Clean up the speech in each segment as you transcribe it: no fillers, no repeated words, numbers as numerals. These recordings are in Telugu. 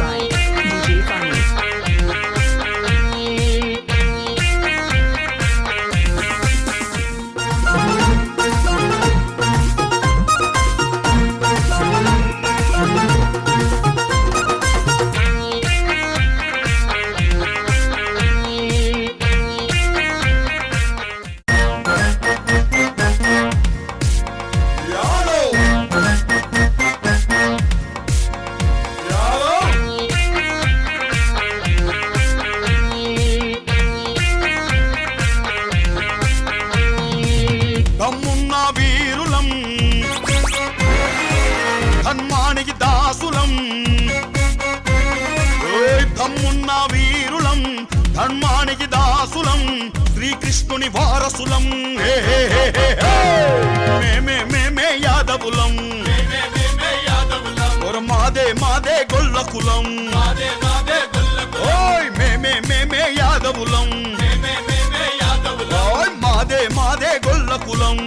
by DJ Funny. ధర్మానికి దాసులం దమ్మున్న వీరులం ధర్మానికి దాసులం శ్రీకృష్ణుని వారసులం మేమే యాదవులం మాదే మాదే గొల్ల కులం ఓయ్ మేమే యాదవులం ఓయ్ మాదే మాదే గొల్ల కులం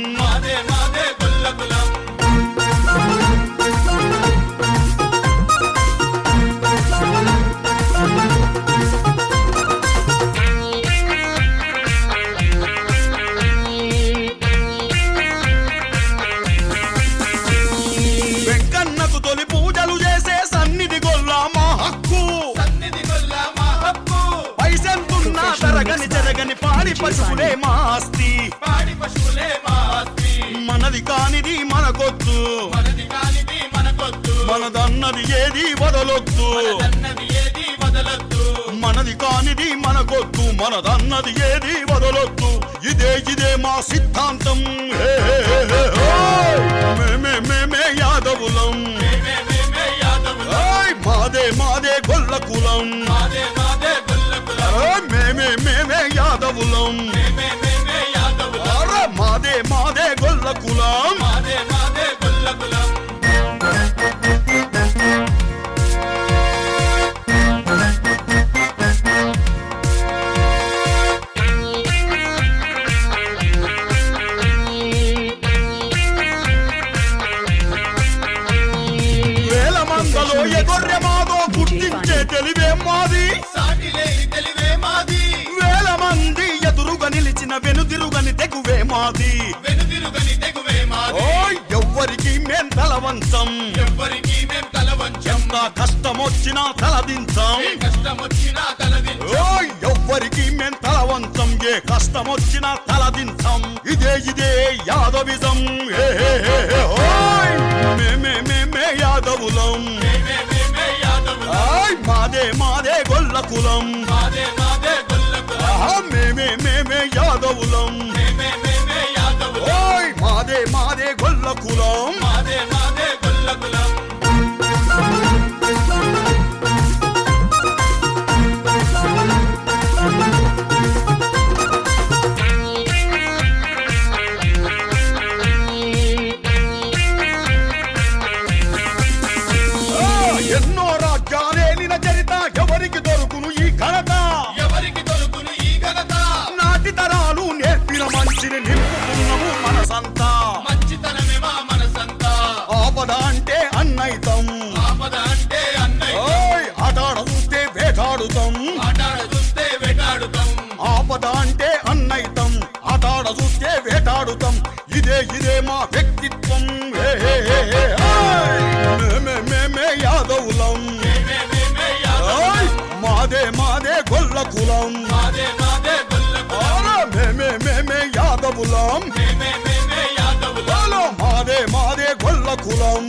జరగని పాడి పశువులే మాస్తి మనది కానిది మనకొద్దు మనదన్నది ఏది వదలొద్దు మనది కానిది మనకొద్దు మనదన్నది ఏది వదలొద్దు ఇదే మా సిద్ధాంతం మేమే యాదవులం మాదే మాదే గొల్ల కులం మేమే యాదవులం మాదే మాదే గొల్ల కులం వేల మందలో ఎగొర్రె మాదో గుర్తించే తెలివే మాది నిలిచిన వెనుదిరుగని తెగువే మాది ఎవ్వరికి మేం తలవంచం ఎంత కష్టమొచ్చినా తలదించం ఎవ్వరికి మేం తలవంచం ఏ కష్టమొచ్చినా తలదించం ఇదే యాదవిజం మేమే యాదవులం మాదే మాదే గొల్ల కులం మేమే యాదవులం ఓయ్ మాదే మాదే గొల్ల కులం ఎన్నో రాజ్యాలేలిన చరిత ఎవరికి దొరుకును ఈ ఘనత నాటి తరాలు నేర్పిన మంచిని నింపుకున్నాము మనసంతా ఆపద అంటే అన్నైతం ఆటాడ చూస్తే వేటాడుతాం ఆపద అంటే అన్నైతం ఆటాడ చూస్తే వేటాడుతాం ఇదే మా వ్యక్తిత్వం మేమే యాదవులం మాదే మాదే గొల్ల కులం మేమే యాదవులం మాదే మాదే గొల్ల కులం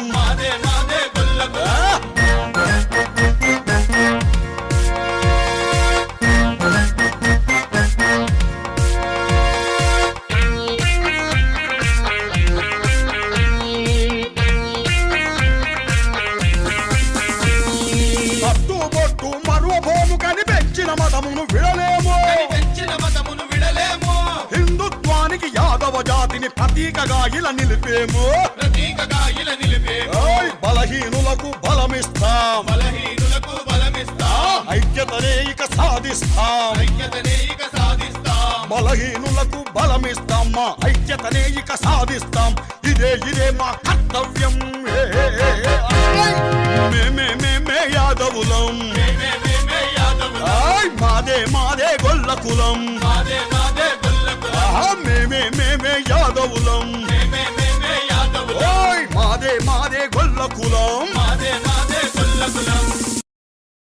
కట్టుబొట్టు మరువబోము కని పెంచిన మతమును విడలేము హిందుత్వానికి యాదవ జాతిని ప్రతీకగా ఇలా నిలిపేము బలహీనులకు బలమిస్తాం ఐక్యతనే ఇక సాధిస్తాం బలహీనులకు బలమిస్తాం మా ఐక్యతనే ఇక సాధిస్తాం ఇదే మా కర్తవ్యం మేమే యాదవులం మాదే మాదే గొల్ల కులం ఆహా, మేమే మేమే యాదవులం ఓయ్ మాదే మాదే గొల్ల కులం